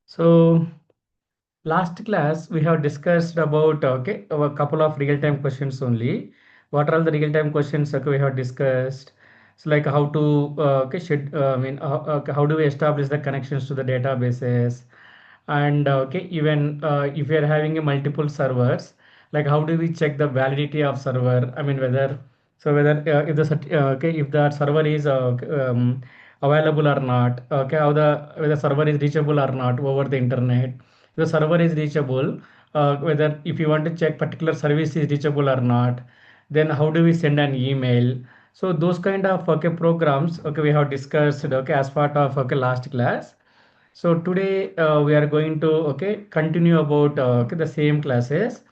So last class we have discussed about a couple of real-time questions only. What are all the real-time questions we have discussed? So like how to how do we establish the connections to the databases? And even if we are having a multiple servers, like how do we check the validity of server? I mean whether whether if if the server is available or not, how the whether server is reachable or not over the internet. The server is reachable, whether if you want to check particular service is reachable or not, then how do we send an email? So those kind of programs we have discussed as part of last class. So today we are going to continue about the same classes.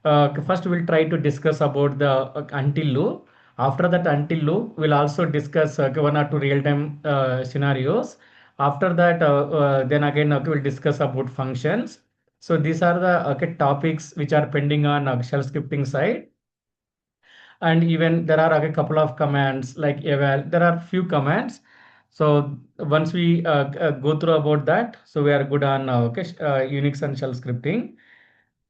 First we'll try to discuss about the until loop. After that until loop, we'll also discuss one or two real-time scenarios. After that, then again we'll discuss about functions. So these are the topics which are pending on shell scripting side. And even there are a couple of commands like eval. There are few commands. So once we go through about that, so we are good on Unix and shell scripting.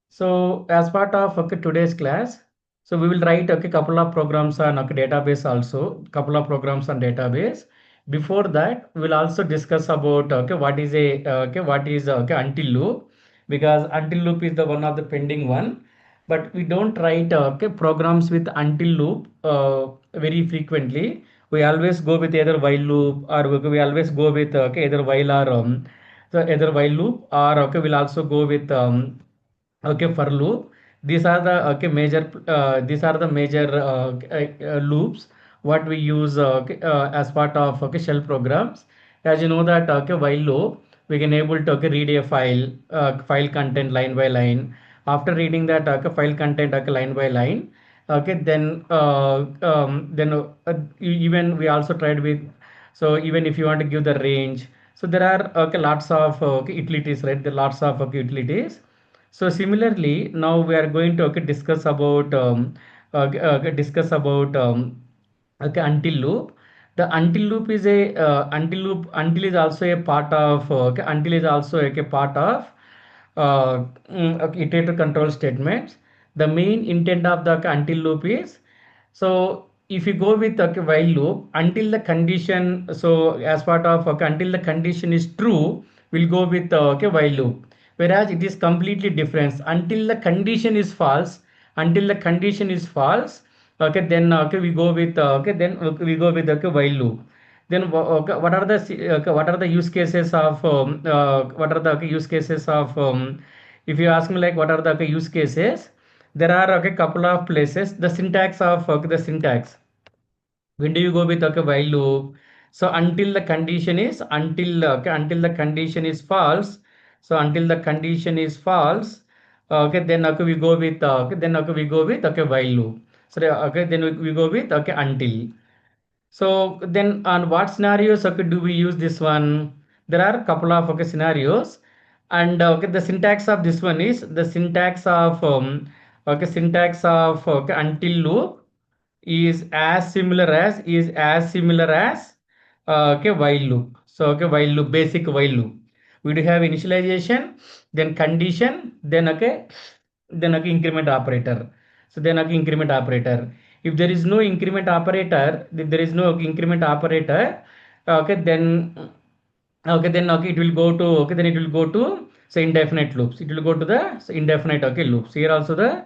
So as part of today's class, so we will write couple of programs on database also, couple of programs on database. Before that, we'll also discuss about what is a what is until loop, because until loop is the one of the pending one, but we don't write programs with until loop very frequently. We always go with either while loop, or we always go with either while or so either while loop, or we'll also go with for loop. These are the these are the major loops what we use as part of shell programs. As you know that while loop we can able to read a file, file content line by line. After reading that file content line by line, then even we also tried with. So even if you want to give the range, so there are lots of utilities, right? There are lots of utilities. So similarly, now we are going to discuss about discuss about until loop. The until loop is a until is also a part of until is also a part of iterator control statements. The main intent of the until loop is, so if you go with while loop until the condition, so as part of until the condition is true, we'll go with while loop. Whereas it is completely different. Until the condition is false, until the condition is false, then we go with then we go with while loop. Then what are the what are the use cases of what are the use cases of if you ask me like what are the use cases, there are a couple of places. The syntax of the syntax, when do you go with while loop? So until the condition is until the condition is false. So until the condition is false, then we go with then we go with while loop. So then we go with until. So then on what scenarios do we use this one? There are a couple of scenarios, and the syntax of this one is the syntax of syntax of until loop is as similar as while loop. So while loop, basic while loop. We do have initialization, then condition, then increment operator. So then increment operator. If there is no increment operator, if there is no increment operator, then it will go to then it will go to say indefinite loops. It will go to the indefinite loops. Here also the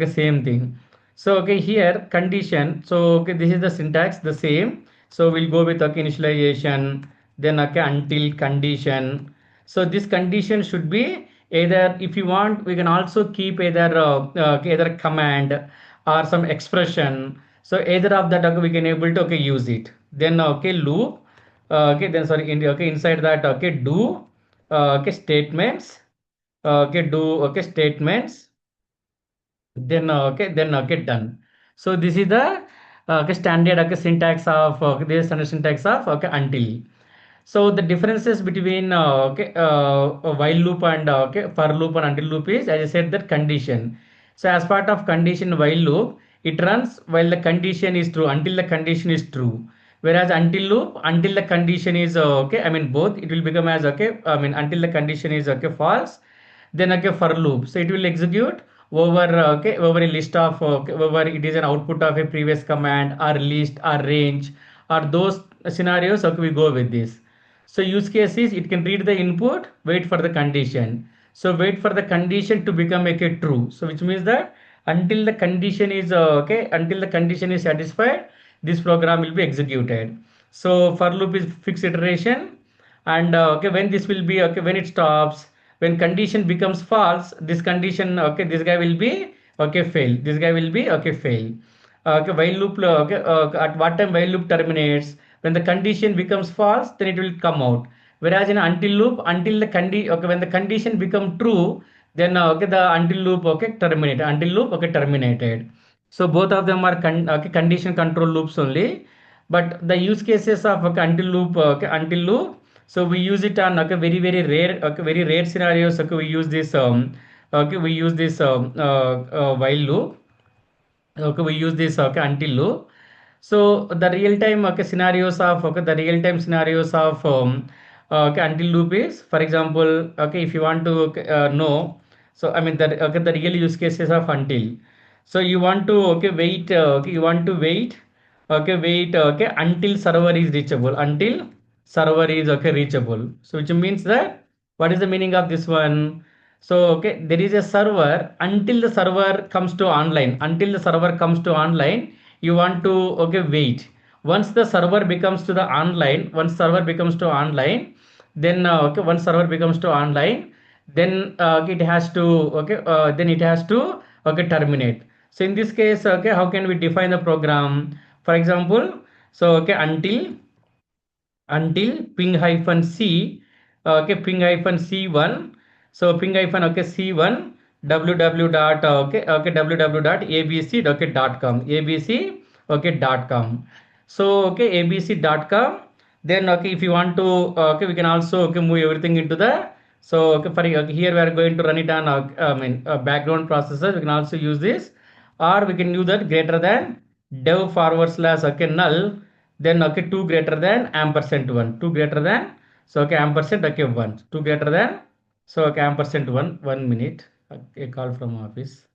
same thing. So here condition. So this is the syntax the same. So we'll go with initialization, then until condition. So this condition should be either, if you want we can also keep either command or some expression. So either of that we can able to use it. Then loop, then sorry inside that do statements, do statements, then then get done. So this is the standard syntax of this standard syntax of until. So the differences between while loop and for loop and until loop is, as I said, that condition. So as part of condition while loop, it runs while the condition is true, until the condition is true. Whereas until loop, until the condition is okay, I mean both, it will become as okay, I mean until the condition is okay false, then okay for loop. So it will execute over okay over a list of okay, over it is an output of a previous command or list or range or those scenarios. Okay, we go with this. So use case is it can read the input, wait for the condition. So wait for the condition to become okay true. So which means that until the condition is okay, until the condition is satisfied, this program will be executed. So for loop is fixed iteration, and okay when this will be okay when it stops, when condition becomes false, this condition okay this guy will be okay fail. This guy will be okay fail. Okay, while loop okay, at what time while loop terminates, when the condition becomes false, then it will come out. Whereas in until loop, until the okay when the condition become true, then okay the until loop okay terminated, until loop okay terminated. So both of them are okay, condition control loops only, but the use cases of okay, until loop okay, until loop, so we use it on okay very rare okay very rare scenarios. Okay, we use this okay we use this while loop. Okay, we use this okay until loop. So the real time okay scenarios of okay the real time scenarios of okay until loop is, for example, okay if you want to know, so I mean the okay the real use cases of until. So you want to okay wait okay you want to wait okay wait okay until server is reachable, until server is okay reachable. So which means that what is the meaning of this one? So okay there is a server, until the server comes to online, until the server comes to online, you want to okay wait. Once the server becomes to the online, once server becomes to online, then okay once server becomes to online, then it has to okay then it has to okay terminate. So in this case okay how can we define the program? For example, so okay until ping hyphen c okay ping hyphen c1, so ping hyphen okay c1 www dot okay okay www dot abc okay dot com, abc okay dot com. So okay abc dot com, then okay if you want to okay we can also okay move everything into the, so okay for okay, here we are going to run it on I mean background processor, we can also use this, or we can use that greater than dev forward slash okay null, then okay 2 greater than ampersand 1, 2 greater than, so okay ampersand okay 1, 2 greater than, so okay ampersand 1, 1 minute, a call from office.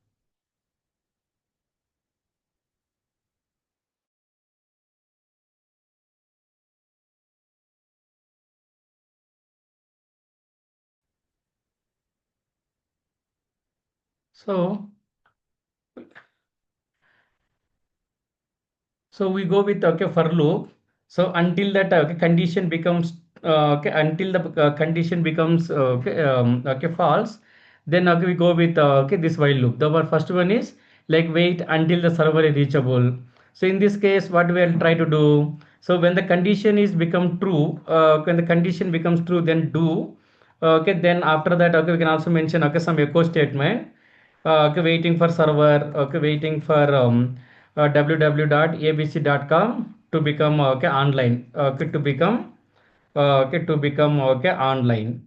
So so we go with okay for loop. So until that okay, condition becomes okay until the condition becomes okay, okay false, then okay we go with okay this while loop. The first one is like wait until the server is reachable. So in this case, what we will try to do. So when the condition is become true, when the condition becomes true, then do. Okay, then after that okay we can also mention okay some echo statement. Okay, waiting for server. Okay, waiting for www.abc.com to become okay online, okay to become okay to become okay online.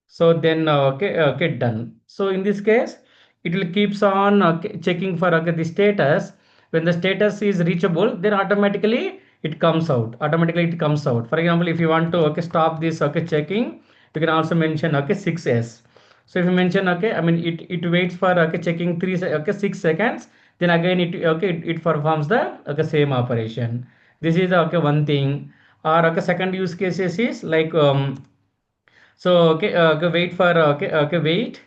So then okay okay done. So in this case it will keeps on checking for okay the status. When the status is reachable, then automatically it comes out, automatically it comes out. For example, if you want to okay stop this okay checking, you can also mention okay 6s. So if you mention okay I mean it waits for okay checking 6 seconds, then again it okay it performs the okay same operation. This is okay one thing. Or okay second use cases is like so okay, okay wait for okay okay wait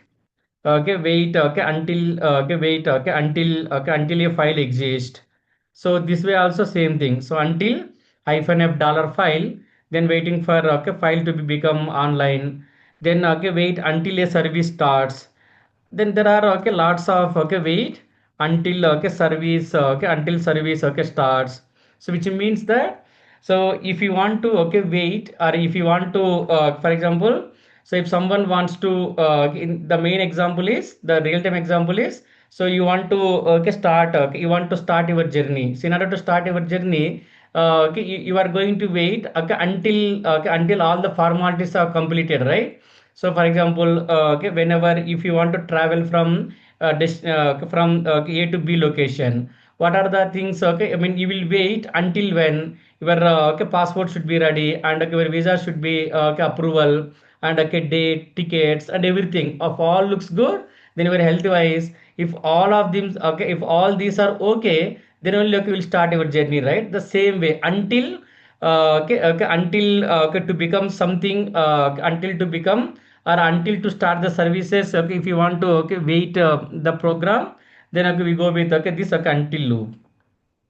wait okay until wait okay until a file exists. So this way also same thing. So until hyphen f dollar file, then waiting for okay file to be become online. Then okay wait until a service starts. Then there are okay lots of okay wait until okay service okay until service okay starts. So which means that, so if you want to okay wait, or if you want to for example, so if someone wants to in the main example is the real time example is, so you want to okay start okay, you want to start your journey. So in order to start your journey, okay you are going to wait okay until all the formalities are completed, right? So for example okay whenever if you want to travel from from A to B location, what are the things, okay, I mean, you will wait until when your okay, passport should be ready, and okay, your visa should be okay, approval, and okay, date, tickets, and everything of all looks good. Then your health wise, if all of them, okay, if all these are okay, then only okay, will start your journey, right? The same way until until okay, to become something, until to become, or until to start the services, okay, if you want to okay, wait the program, then okay, we go with okay, this okay, until loop.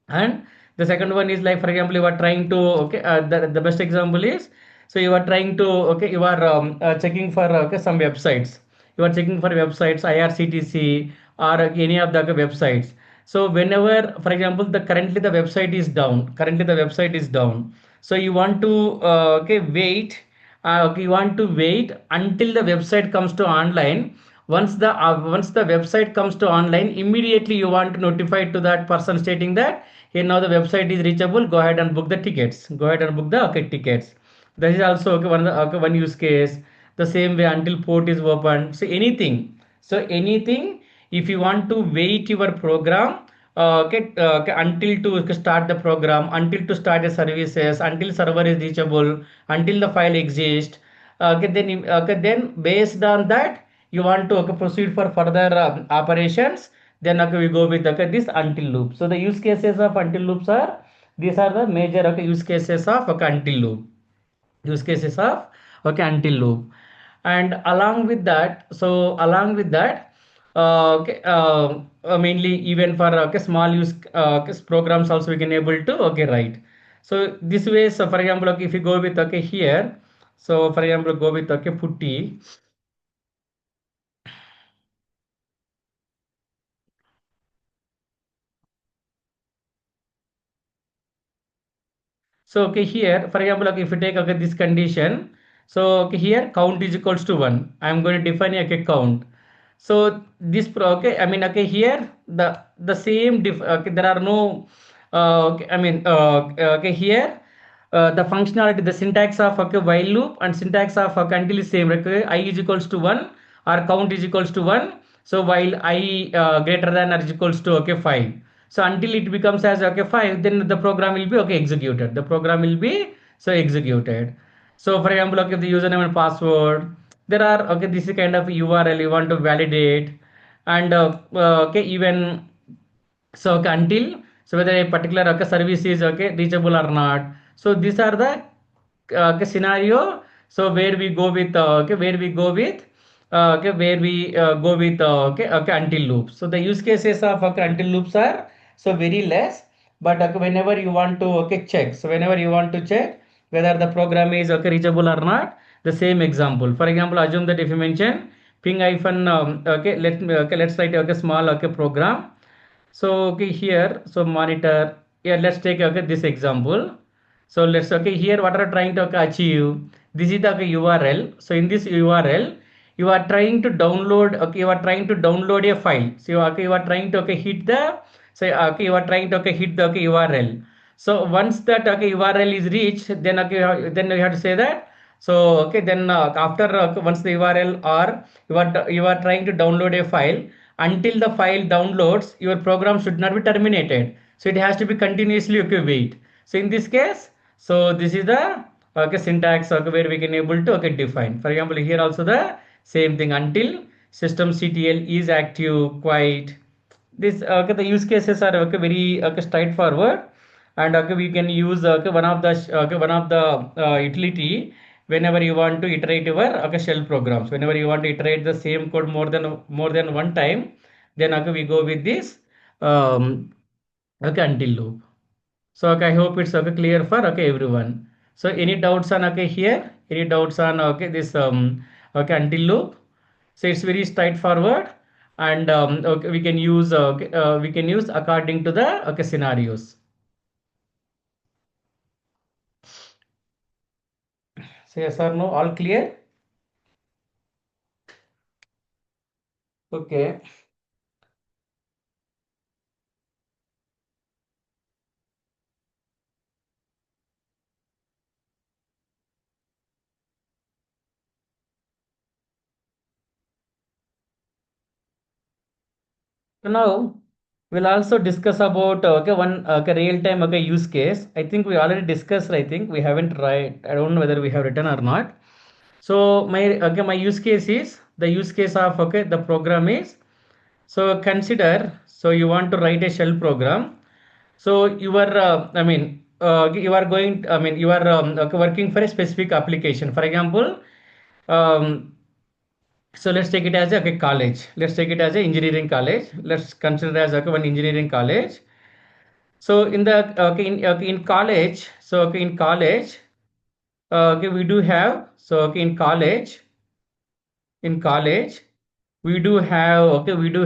And the second one is like, for example, you are trying to okay, the best example is, so you are trying to okay, you are checking for okay, some websites, you are checking for websites, irctc, or any of the okay, websites. So whenever, for example, the currently the website is down, currently the website is down, so you want to okay, wait, okay, you want to wait until the website comes to online. Once the website comes to online, immediately you want to notify to that person stating that here now the website is reachable, go ahead and book the tickets, go ahead and book the okay, tickets. That is also okay, okay, one use case. The same way until port is open, so anything, so anything, if you want to wait your program, okay, until to start the program, until to start the services, until server is reachable, until the file exists, okay, then based on that you want to okay, proceed for further operations, then okay, we go with okay, this until loop. So the use cases of until loops are, these are the major okay, use cases of okay, until loop, use cases of okay, until loop. And along with that, so along with that, okay, mainly even for okay, small use programs also we can able to okay, write. So this way, so for example, okay, if you go with okay, here, so for example, go with okay, putty. So okay, here, for example, okay, if you take okay, this condition, so okay, here count is equals to one. I am going to define a count. So this okay, I mean okay, here the same okay, there are no okay, I mean okay, here the functionality, the syntax of okay, while loop and syntax of okay, until is same. Okay, I is equals to one or count is equals to one. So while I greater than or is equals to okay, 5. So until it becomes as okay, 5, then the program will be okay, executed. The program will be so executed. So for example, okay, the username and password, there are okay, this is kind of URL you want to validate, and okay, even so okay, until, so whether a particular okay, service is okay, reachable or not. So these are the okay, scenario. So where we go with okay, where we go with okay, where we go with okay, okay, until loops. So the use cases of okay, until loops are so very less, but okay, whenever you want to okay, check, so whenever you want to check whether the program is okay, reachable or not, the same example, for example, assume that if you mention ping hyphen okay, okay, let's write okay, small okay, program. So okay, here, so monitor, yeah, let's take okay, this example. So let's okay, here what are trying to okay, achieve, this is the okay, URL. So in this URL you are trying to download okay, you are trying to download a file. So okay, you are trying to okay, hit the, say okay, you are trying to okay, hit the okay, URL. So once that okay, URL is reached, then okay, then you have to say that, so okay, then after once the URL, or you are trying to download a file, until the file downloads, your program should not be terminated. So it has to be continuously okay, wait. So in this case, so this is the okay, syntax okay, where we can able to okay, define. For example, here also the same thing, until systemctl is active quiet. This okay, the use cases are okay, very okay, straightforward. And okay, we can use okay, one of the okay, one of the utility whenever you want to iterate your okay, shell programs, whenever you want to iterate the same code more than one time, then okay, we go with this okay, until loop. So okay, I hope it's okay, clear for okay, everyone. So any doubts on okay, here, any doubts on okay, this okay, until loop? So it's very straightforward, and okay, we can use okay, we can use according to the okay, scenarios. So yes or no, all clear? Okay. So now We'll also discuss about one real time use case. I think we already discussed. I think we haven't write. I don't know whether we have written or not. So my use case is the use case of the program is, so consider, so you want to write a shell program. So you are you are going, you are working for a specific application. For example, um, so let's take it as a college. Let's take it as a engineering college. Let's consider as one engineering college. So in the in college, so in college, we do have, so in college we do have, we do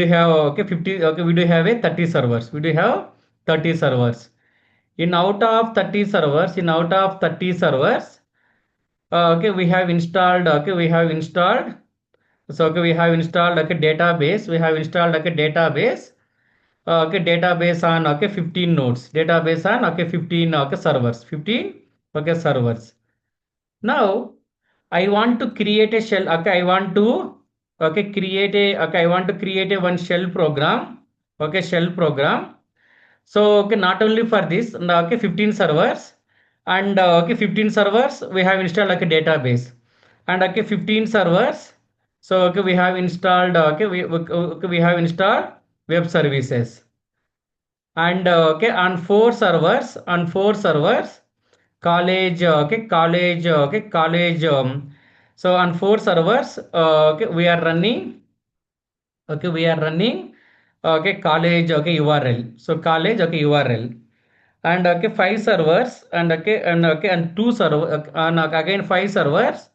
have 50, we do have a 30 servers. We do have 30 servers. In out of 30 servers, we have installed, we have installed database. We have installed database. Database on 15 nodes. Database on 15 servers. 15 servers. Now I want to create a shell. Okay, I want to create a, I want to create a one shell program. Okay, shell program. So not only for this, okay, 15 servers, and 15 servers we have installed like a database, and 15 servers. So we have installed, we have installed web services, and on four servers, college, college. So on four servers, we are running, we are running college URL. So college URL, and five servers, and and two server, and again five servers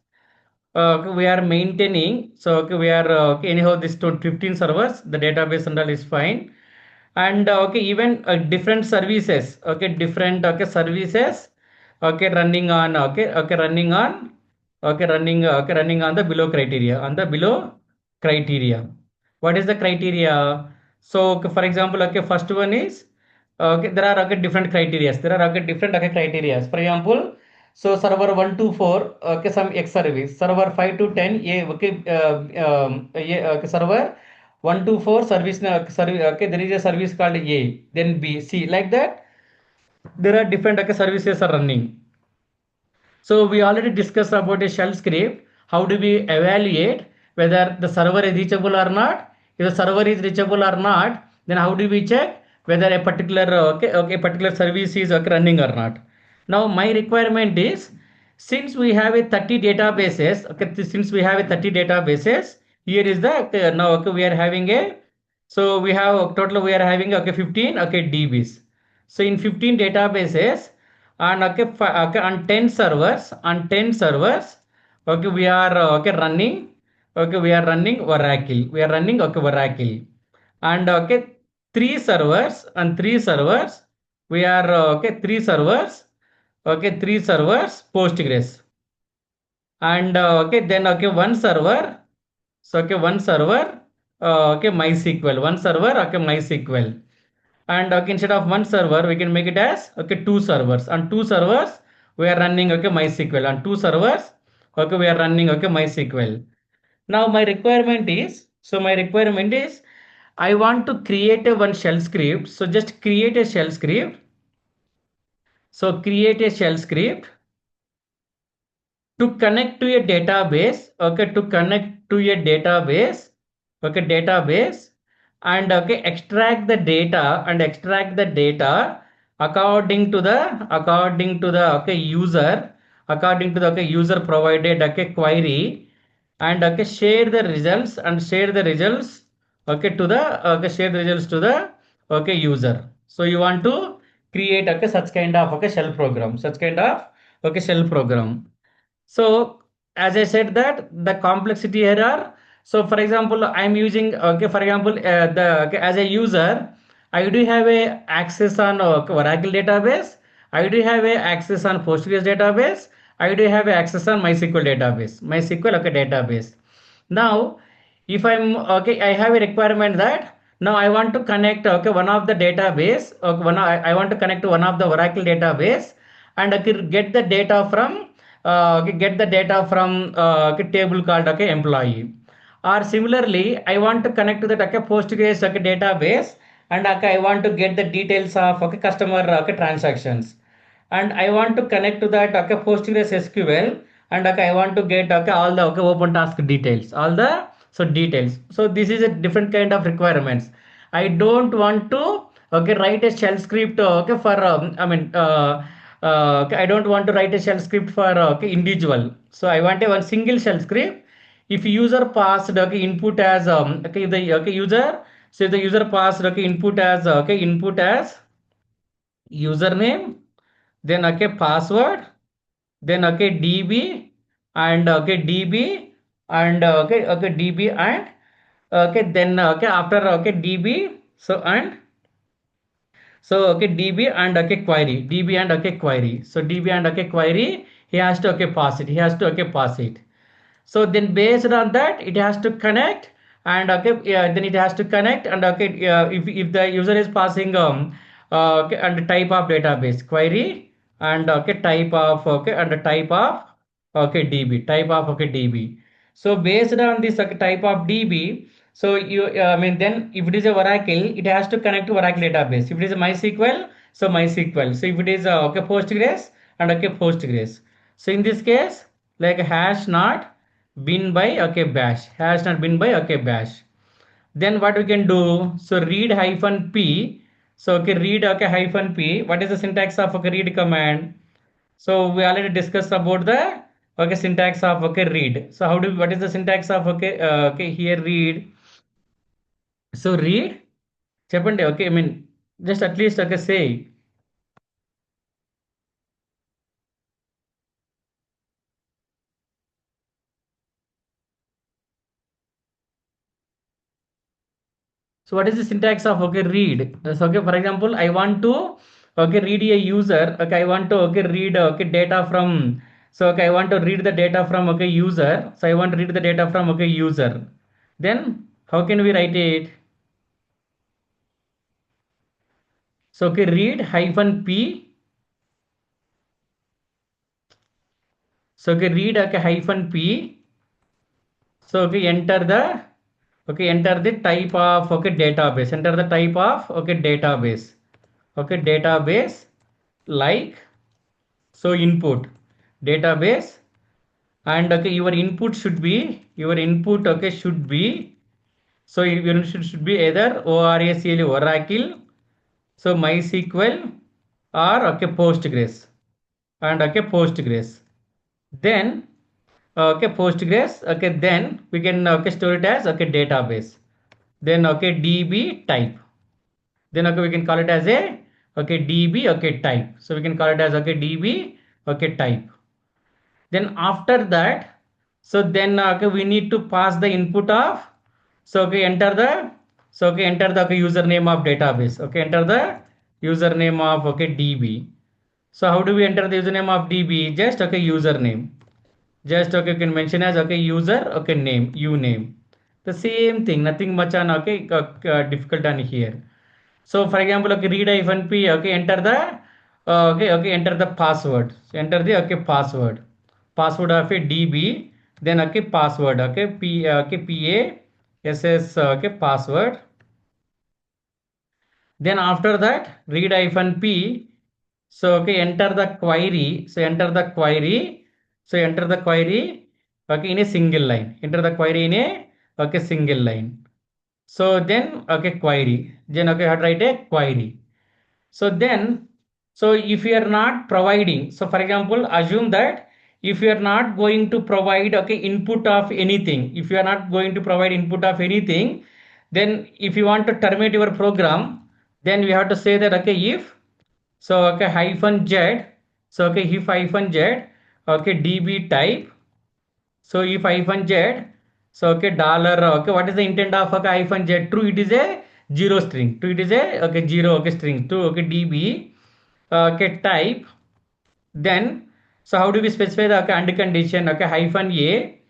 we are maintaining. So we are anyhow this to 15 servers, the database and all is fine. And even different services, different services, running on, running on, running on the below criteria, on the below criteria. What is the criteria? So for example, first one is, there are different criteria. There are different criteria. For example, so server 1 to 4, some X service. Server 5 to 10, A, server 1 to 4 service, there is a service called A, then B, C, like that. There are different services are running. So we already discussed about a shell script. How do we evaluate whether the server is reachable or not? If the server is reachable or not, then how do we check whether a particular particular service is running or not? Now my requirement is, since we have a 30 databases, since we have a 30 databases, here is the now we are having a, so we have total, we are having 15 DBs. So in 15 databases, and on 10 servers, we are running, we are running Oracle, and three servers, we are three servers Postgres, and then one server, so one server MySQL, one server MySQL. And instead of one server we can make it as two servers. On two servers we are running MySQL. On two servers we are running MySQL. Now my requirement is, I want to create a one shell script. So just create a shell script. So create a shell script to connect to a database, to connect to a database, and extract the data, according to the, user, user provided query, and share the results, to the, share the results to the user. So you want to create such kind of shell program, shell program. So as I said that the complexity here are, so for example I'm using, for example the as a user, I do have a access on Oracle database, I do have a access on Postgres database, I do have a access on MySQL database, database. Now if I'm I have a requirement that now I want to connect one of the database, I want to connect to one of the Oracle database, and get the data from, get the data from table called employee. Or similarly, I want to connect to the okay, Postgres okay, database, and okay, I want to get the details of okay, customer okay, transactions, and I want to connect to that okay, Postgres SQL, and okay, I want to get okay, all the okay, open task details, all the so details. So this is a different kind of requirements. I don't want to okay, write a shell script okay, for okay, I don't want to write a shell script for okay, individual. So I want a one single shell script. If user passed okay, input as okay, the okay, user, so if the user passed okay, input as username, then okay, password, then okay, db, and okay, db, and okay, db, and okay, then okay, after okay, db, so and so okay, db and okay, query, db and okay, query, so db and okay, query, he has to okay, pass it, he has to okay, pass it. So then based on that, it has to connect, and okay, yeah, then it has to connect, and okay, if the user is passing okay, and the type of database query, and okay, type of okay, and the type of okay, db, type of okay, db. So based on this okay, type of db, so you I mean, then if it is a oracle, it has to connect to oracle database. If it is a mysql, so mysql. So if it is okay, postgres, and okay, postgres. So in this case, like hash not bin by okay, bash, has not been by okay, bash. Then what we can do, so read hyphen p, so okay, read okay, hyphen p, what is the syntax of okay, read command? So we already discussed about the okay, syntax of okay, read. So how do what is the syntax of okay, okay, here read? So read చెప్పండి okay, I mean, just at least okay, say. So what is the syntax of okay, read? So okay, for example, I want to okay, read a user. Okay, I want to okay, read okay, data from. So okay, I want to read the data from okay, user. So I want to read the data from okay, user. Then how can we write it? So okay, read hyphen p. So okay, read okay, hyphen p. So okay, enter the type of okay, database. Enter the type of okay, database. Okay, database, like, so input database, and okay, your input okay, should be, so your should be either oracle, so mysql, or okay, postgres, and okay, postgres. Then okay, postgres, okay, then we can okay, store it as okay, database. Then okay, db type, then okay, we can call it as a okay, db okay, type. So we can call it as okay, db okay, type. Then after that, so then okay, we need to pass the input of, so okay, enter the, so okay, enter the okay, username of database. Okay, enter the username of okay, db. So how do we enter the username of db? Just okay, username, just okay, you can mention as okay, user okay, name, you name, the same thing, nothing much on okay, difficult on here. So for example, okay, read hyphen p, okay, enter the okay, enter the password. So enter the okay, password of a db, then okay, password okay, p okay, pass okay, password. Then after that, read hyphen p, so okay, enter the query, so enter the query, so enter the query okay, in a single line, enter the query in a okay, single line. So then okay, query, then okay, I have to write a query. So then, so if you are not providing, so for example, assume that if you are not going to provide okay, input of anything, if you are not going to provide input of anything, then if you want to terminate your program, then we have to say that okay, if, so okay, hyphen z, so okay, if hyphen z, okay, db type, so if hyphen z, so okay, dollar okay, what is the intent of okay, hyphen z? True, it is a zero string. True, it is a okay, zero okay, string. True, okay, db okay, type. Then so how do we specify the okay, and condition? Okay, hyphen a.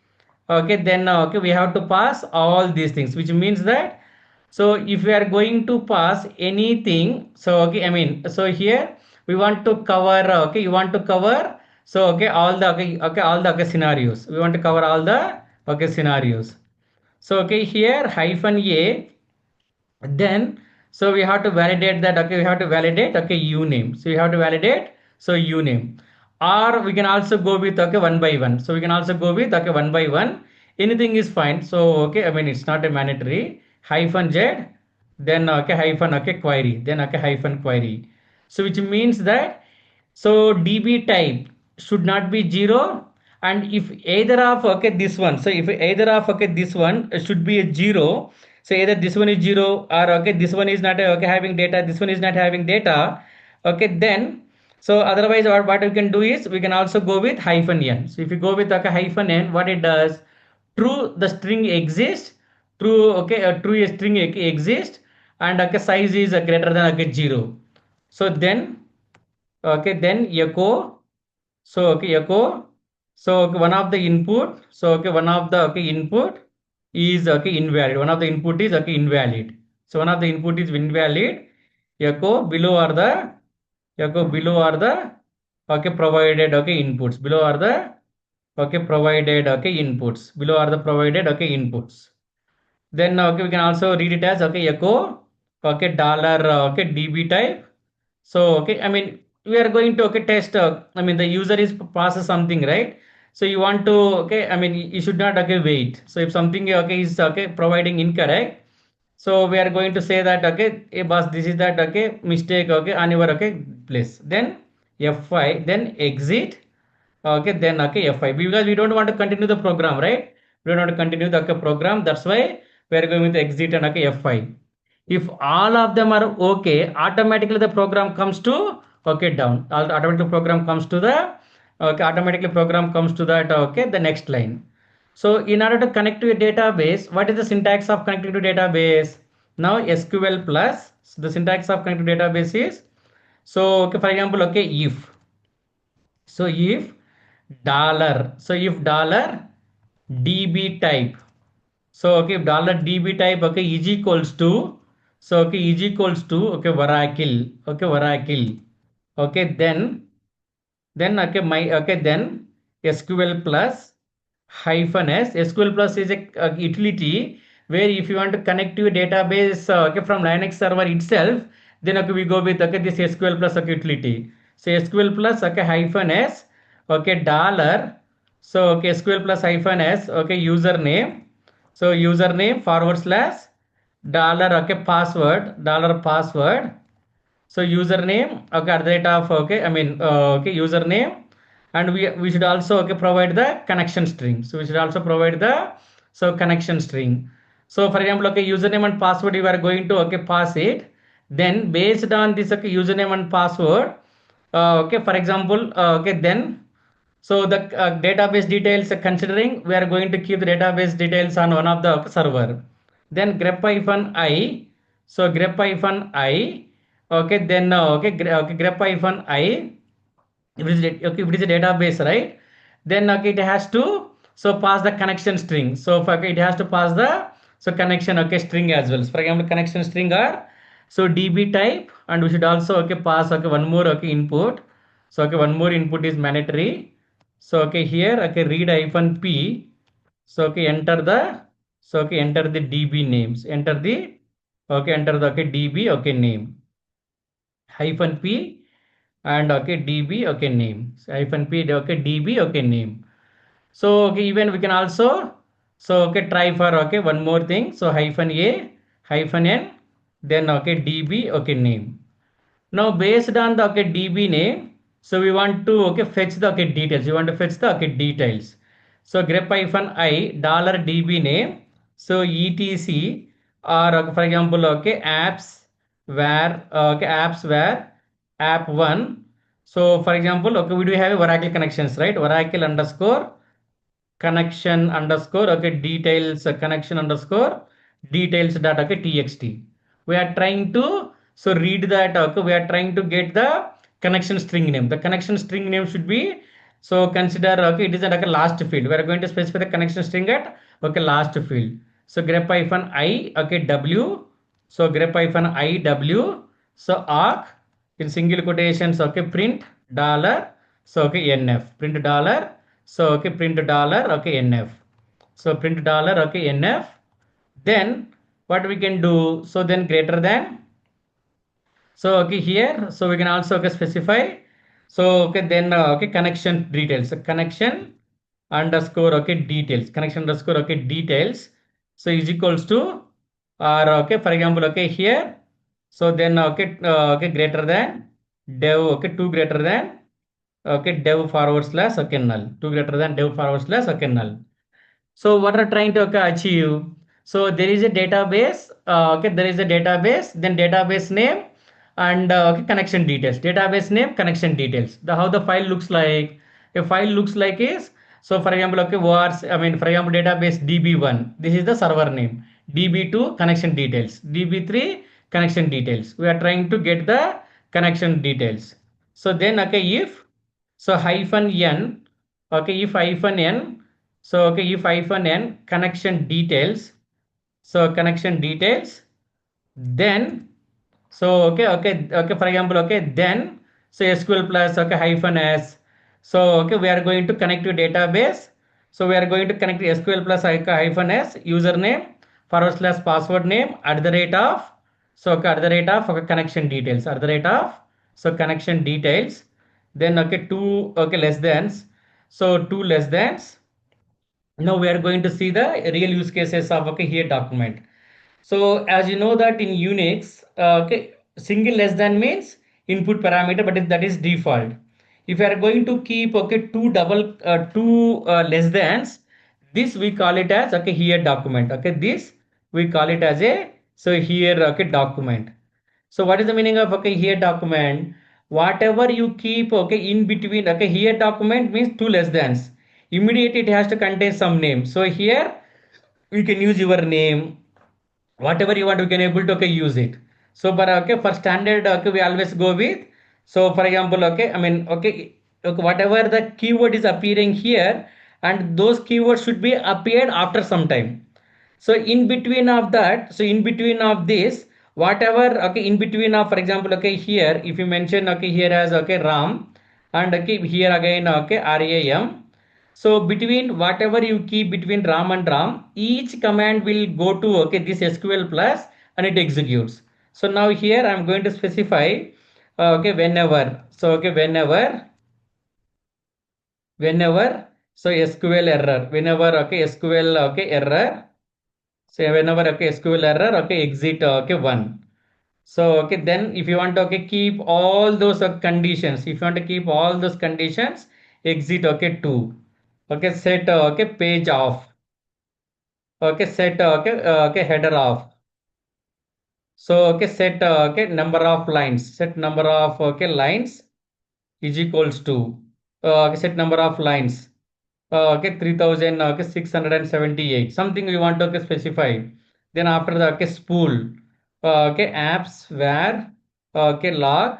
Okay, then okay, we have to pass all these things, which means that, so if we are going to pass anything, so okay, I mean, so here we want to cover okay, you want to cover, so okay, all the okay, all the okay, scenarios, we want to cover all the okay, scenarios. So okay, here hyphen a, then so we have to validate that. Okay, we have to validate, okay, uname. So we have to validate, so uname. Or we can also go with, okay, one by one. So we can also go with, okay, one by one. Anything is fine. So okay, I mean it's not a mandatory. Hyphen z, then okay, hyphen, okay, query, then okay, hyphen query. So which means that, so db type should not be 0, and if either of, okay, this one, so if either of, okay, this one should be a 0, so either this one is 0, or okay, this one is not okay having data, this one is not having data, okay, then so otherwise what we can do is we can also go with hyphen n. So if you go with, okay, hyphen n, what it does, true the string exists, true, okay, true a string exists, and okay, size is greater than, okay, 0. So then, okay, then echo, so okay, echo, so okay, one of the input, so okay, one of the, okay, input is, okay, invalid, one of the input is, okay, invalid, so one of the input is invalid, echo below are the, echo below are the, okay, provided, okay, inputs, below are the, okay, provided, okay, inputs, below are the provided, okay, inputs. Then okay, we can also read it as, okay, echo, okay, dollar, okay, db type. So okay, I mean we are going to, okay, test, I mean the user is process something, right? So you want to, okay, I mean you should not, okay, wait. So if something, okay, is, okay, providing incorrect, so we are going to say that, okay, hey boss, this is that, okay, mistake, okay, on your, okay, place. Then f5, then exit, okay, then okay, f5, because we don't want to continue the program, right? We don't want to continue the, okay, program, that's why we are going with exit and, okay, f5. If all of them are okay, automatically the program comes to, okay, down, automatically program comes to the, okay, automatically program comes to that, okay, the next line. So in order to connect to a database, what is the syntax of connecting to database? Now SQL plus, so the syntax of connecting to database is, so okay, for example, okay, so if dollar, so if dollar db type, so okay, if dollar db type, okay, is equals to, so okay, is equals to, okay, Oracle, okay, Oracle, okay, then okay, my, okay, then SQL plus hyphen s. SQL plus is a utility where if you want to connect to a database, okay, from Linux server itself, then okay, we go with, okay, this SQL plus, okay, utility. So SQL plus, okay, hyphen s, okay, dollar, so okay, SQL plus hyphen s, okay, username, so username forward slash dollar, okay, password, dollar password, so username, okay, at the rate of, okay, I mean okay, username, and we should also, okay, provide the connection string. So we should also provide the, so connection string. So for example, okay, username and password you are going to, okay, pass it, then based on this, okay, username and password, okay, for example, okay, then so the database details, considering we are going to keep the database details on one of the server. Then grep hyphen I. So grep hyphen I. Okay, then okay, okay, grep hyphen I. If it is, okay, if it is a database, right? Then okay, it has to, so pass the connection string. So for, okay, it has to pass the, so connection, okay, string as well. So for example, connection string are, so db type, and we should also, okay, pass, okay, one more, okay, input. So okay, one more input is mandatory. So okay, here, okay, read hyphen p. So okay, enter the, so okay, enter the db names, enter the, okay, enter the, okay, db, okay, name, hyphen p, and okay, db, okay, name, so hyphen p, okay, db, okay, name. So okay, even we can also, so okay, try for, okay, one more thing, so hyphen a, hyphen n, then okay, db, okay, name. Now based on the, okay, db name, so we want to, okay, fetch the, okay, details, we want to fetch the, okay, details. So grep hyphen I dollar db name, so etc, or okay, for example, okay, apps where, okay, apps where app one. So for example, okay, we do have Oracle connections, right? Oracle underscore connection underscore, okay, details, connection underscore details dot, okay, txt. We are trying to, so read that, okay, we are trying to get the connection string name. The connection string name should be, so consider, okay, it is at, okay, last field. We are going to specify the connection string at, okay, last field. So grep hyphen I, okay, w, so grep hyphen I w, so arc in single quotations, okay, print dollar, so okay, nf, print dollar, so okay, print dollar, okay, nf, so print dollar, okay, nf. Then what we can do, so then greater than, so okay here, so we can also okay, specify. So okay, then okay, connection details. So connection underscore okay details. Connection underscore okay details. So is equals to, or okay, for example, okay here. So then okay, okay, greater than dev, okay, two greater than okay dev forward slash okay null. Two greater than dev forward slash okay null. So what are trying to okay, achieve? So there is a database. Okay, there is a database. Then database name and okay, connection details. Database name, connection details. The how the file looks like. A file looks like is, so for example, okay, wars. I mean, for example, database DB1. This is the server name. DB2 connection details. DB3 connection details. We are trying to get the connection details. So then okay, if so hyphen n, okay, if hyphen n, so okay, if hyphen n connection details, so connection details, then so okay, okay, okay, for example, okay, then so SQL plus okay hyphen s. So okay, we are going to connect to database. So we are going to connect to SQL plus hyphen s username forward slash password name at the rate of, so okay, at the rate of okay, connection details at the rate of, so connection details. Then okay, two okay less thans. So two less thans. Now we are going to see the real use cases of okay here document. So as you know that in Unix, okay, single less than means input parameter, but that is default. If you are going to keep okay two less thans, this we call it as okay here document. Okay, this we call it as a, so here okay document. So what is the meaning of okay here document? Whatever you keep okay in between okay here document means two less thans. Immediately it has to contain some name. So here you can use your name, whatever you want, we can able to okay use it. So but okay for standard okay we always go with, so for example okay, I mean okay, okay whatever the keyword is appearing here, and those keywords should be appeared after some time. So in between of that, so in between of this, whatever okay in between of, for example okay here if you mention okay here as okay ram, and okay here again okay ram. So between whatever you keep between ram and ram, each command will go to okay this SQL plus and it executes. So now here I'm going to specify okay whenever, so okay whenever, so SQL error, whenever okay SQL okay error, say whenever okay SQL error okay exit okay one. So okay then if you want to okay keep all those conditions, if you want to keep all those conditions, exit okay two. Okay, set okay page off. Okay, set okay okay header off. So okay set okay number of lines. Set number of okay lines is equals to okay set number of lines. Okay 3000 okay 678 something we want to okay, specify. Then after the okay spool okay apps where okay log,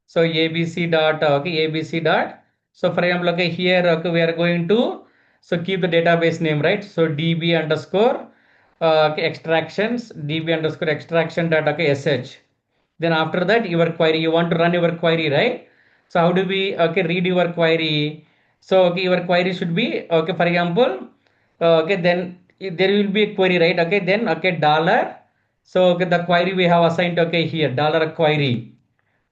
so abc dot okay abc dot, so for example okay here okay we are going to, so keep the database name, right? So db underscore okay extractions, db underscore extraction dot okay sh. Then after that your query, you want to run your query, right? So how do we okay read your query? So okay your query should be okay, for example okay then there will be a query, right? Okay then okay dollar, so okay the query we have assigned okay here dollar query.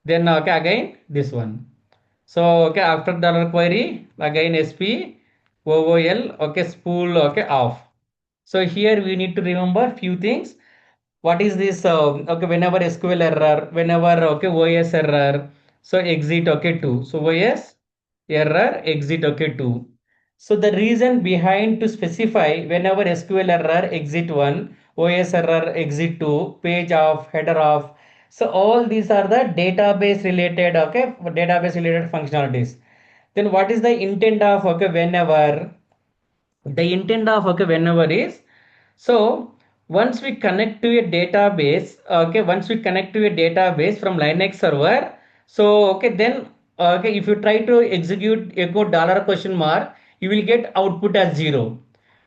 Then okay again this one. So okay after dollar query again sp ool okay spool okay off. So here we need to remember few things. What is this okay whenever SQL error, whenever okay OS error, so exit okay 2, so OS error exit okay 2. So the reason behind to specify whenever SQL error exit 1, OS error exit 2, page off, header off, so all these are the database related okay database related functionalities. Then what is the intent of okay whenever? The intent of okay whenever is, so once we connect to a database, okay, once we connect to a database from Linux server, so okay, then okay, if you try to execute echo dollar question mark, you will get output as zero.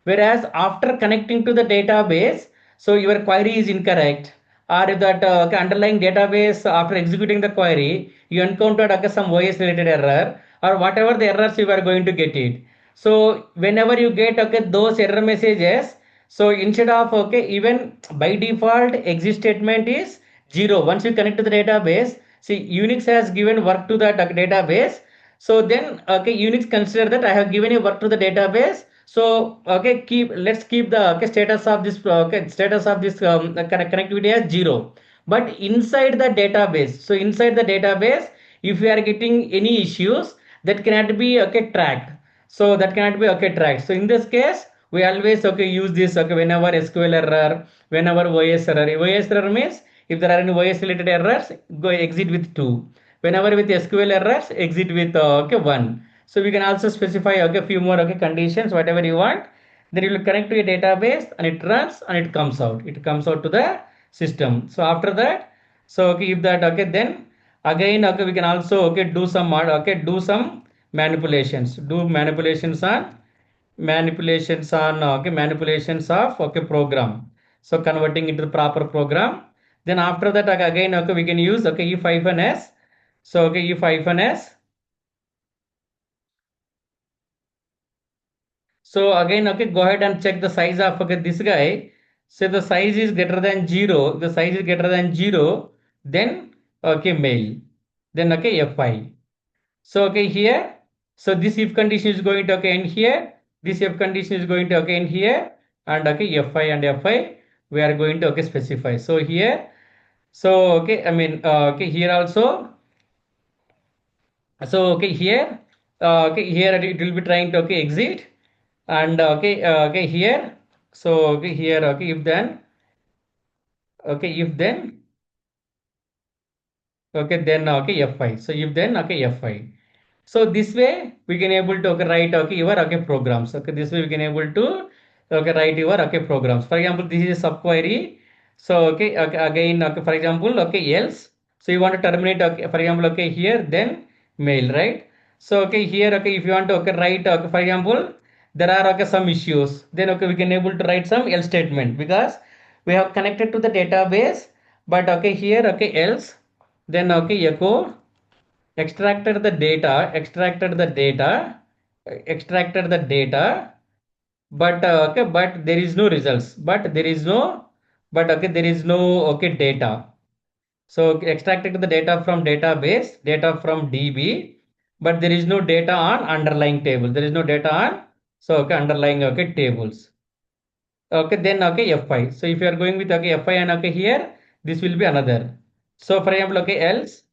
Whereas after connecting to the database, so your query is incorrect, or if that okay, underlying database after executing the query, you encountered okay, some OS related error or whatever the errors you are going to get it. So whenever you get okay those error messages, So instead of okay, even by default exit statement is 0. Once you connect to the database, see Unix has given work to that database. So then okay, Unix consider that I have given a work to the database. So okay, let's keep the okay, status of this connectivity as 0. But inside the database, so inside the database, if you are getting any issues, that cannot be okay tracked. So that cannot be okay tracked. So in this case, we always okay use this okay whenever SQL error, whenever OS error. OS error means if there are any OS related errors, go exit with 2. Whenever with SQL errors, exit with okay 1. So we can also specify okay few more okay conditions, whatever you want. Then you will connect to a database and it runs and it comes out. It comes out to the system. So after that, so okay, if that okay, then again okay we can also okay do some do some manipulations. Do manipulations on okay manipulations of okay program. So converting into the proper program. Then after that again okay we can use okay if hyphen s. So okay if hyphen s. So again, okay, go ahead and check the size of okay, this guy. So the size is greater than 0. The size is greater than 0. Then okay, male. Then okay, fi. So okay, here. So this if condition is going to okay end here. This if condition is going to okay end here. And okay, fi and fi we are going to okay specify. So here. So okay, I mean okay here also. So okay here. Okay here it will be trying to okay exit and okay here. So okay here okay if then okay if then okay then okay fi. So if then okay fi. So this way we can able to okay, write okay your okay programs. Okay, this way we can able to okay write your okay programs. For example, this is a subquery. So okay again okay for example okay else. So you want to terminate okay for example okay here then mail, right? So okay here okay if you want to okay write okay for example there are okay some issues, then okay we can able to write some else statement because we have connected to the database. But okay here okay else, then okay echo extracted the data, but okay but there is no results, but okay there is no okay data. So extracted the data from database, data from DB, but there is no data on underlying table, there is no data on so okay underlying okay tables. Okay, then okay F5. So if you are going with okay F5 and okay here, this will be another. So for example, okay else.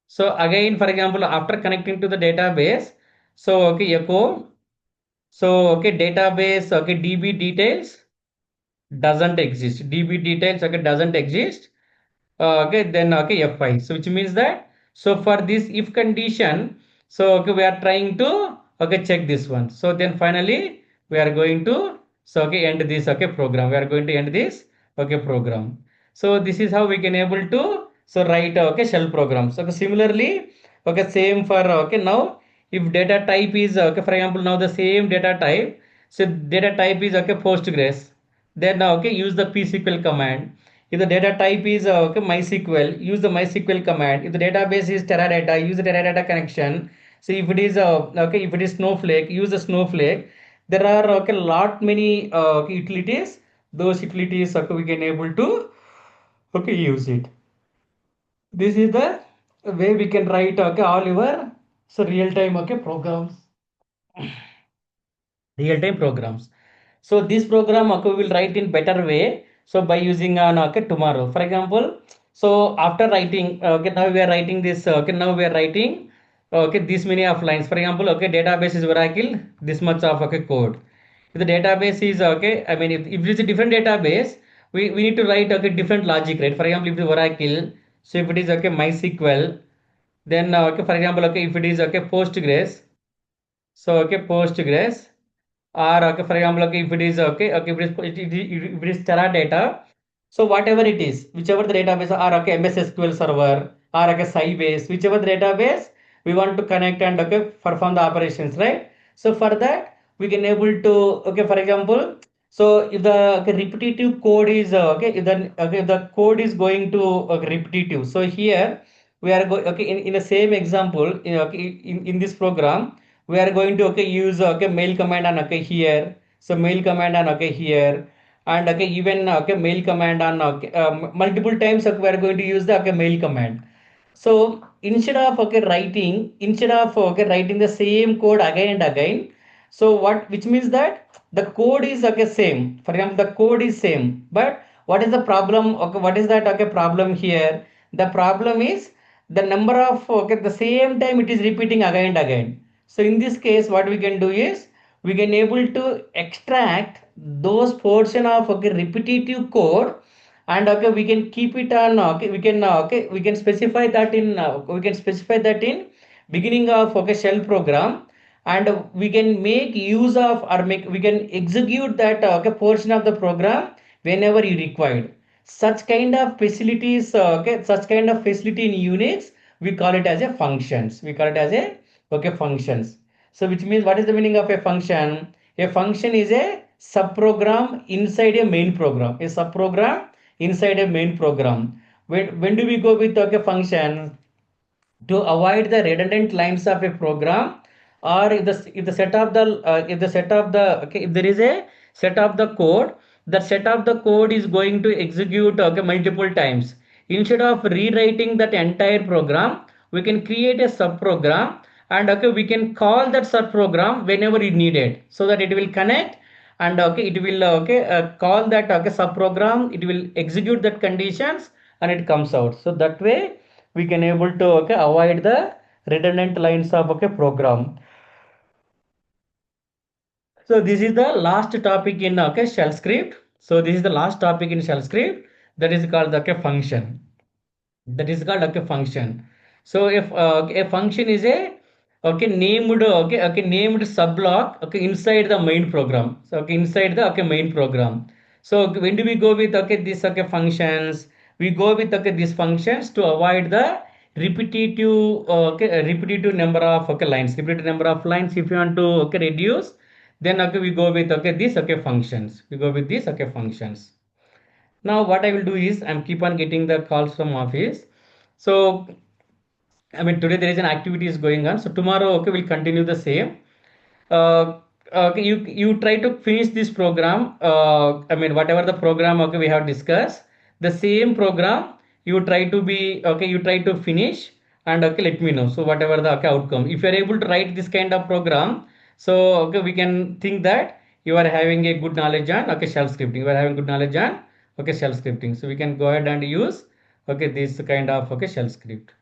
So again, for example, after connecting to the database, so okay echo. So okay database okay DB details doesn't exist. DB details okay doesn't exist. Okay then okay F5. So which means that so for this if condition, so okay we are trying to okay check this one. So then finally we are going to so okay end this okay program. We are going to end this okay program. So this is how we can able to so write okay shell programs. Okay, similarly okay same for okay now if data type is okay for example now the same data type, so data type is okay Postgres, then okay use the psql command. If the data type is okay, MySQL, use the MySQL command. If the database is Teradata, use the Teradata connection. So if it is okay, if it is Snowflake, use the Snowflake. There are okay lot many utilities. Those utilities okay, we can able to okay use it. This is the way we can write okay all your so real time okay programs, real time programs. So this program okay we will write in better way. So by using an okay tomorrow, for example. So after writing okay now we are writing this okay now we are writing okay this many of lines. For example okay database is Oracle, this much of okay code. If the database is okay, I mean if it is a different database, we need to write okay different logic, right? For example, if it is Oracle, so if it is okay MySQL, then okay for example okay if it is okay Postgres, so okay Postgres, or okay for example okay if it is okay if it is Teradata, so whatever it is, whichever the database or okay MS SQL server or okay Sybase, whichever the database we want to connect and okay perform the operations, right? So for that we can able to okay for example, so if the okay, repetitive code is okay if the code is going to repetitive, so here we are going okay in the same example okay in this program we are going to okay use okay mail command and okay here, so mail command and okay here, and okay, even okay, mail command on okay, multiple times okay, we are going to use the okay, mail command. So instead of okay writing the same code again and again, so what which means that the code is okay same. For example, the code is same, but what is the problem? Okay, what is that okay problem here? The problem is the number of okay the same time it is repeating again and again. So in this case, what we can do is we can able to extract those portion of okay repetitive code, and okay we can keep it on okay we can specify that in beginning of okay shell program, and we can make use of or make we can execute that okay portion of the program whenever you required. Such kind of facilities such kind of facility in Unix, we call it as a functions, we call it as a okay functions. So which means, what is the meaning of a function? A function is a subprogram inside a main program, a subprogram inside a main program. When do we go with okay function? To avoid the redundant lines of a program, or if the set of the if the set of the okay if there is a set of the code, that set of the code is going to execute okay multiple times. Instead of rewriting that entire program, we can create a sub program, and okay we can call that sub program whenever it needed, so that it will connect, and okay it will call that okay sub program, it will execute that conditions, and it comes out. So that way we can able to okay avoid the redundant lines of okay program. So this is the last topic in okay shell script. So this is the last topic in shell script, that is called the okay function, that is called okay function. So if a function is a named subblock okay inside the main program, so okay inside the okay main program. So when do we go with okay this okay functions? We go with okay these functions to avoid the repetitive number of okay lines, repetitive number of lines. If you want to okay reduce, then okay we go with okay these okay functions, we go with these okay functions. Now what I will do is I'm keep on getting the calls from office. So I mean today there is an activity is going on. So tomorrow okay we'll continue the same. Uh, okay, you try to finish this program. I mean whatever the program okay we have discussed, the same program you try to be okay you try to finish, and okay let me know. So whatever the okay, outcome, if you are able to write this kind of program, so okay we can think that you are having a good knowledge on okay shell scripting. You are having good knowledge on okay shell scripting. So we can go ahead and use okay this kind of okay shell script.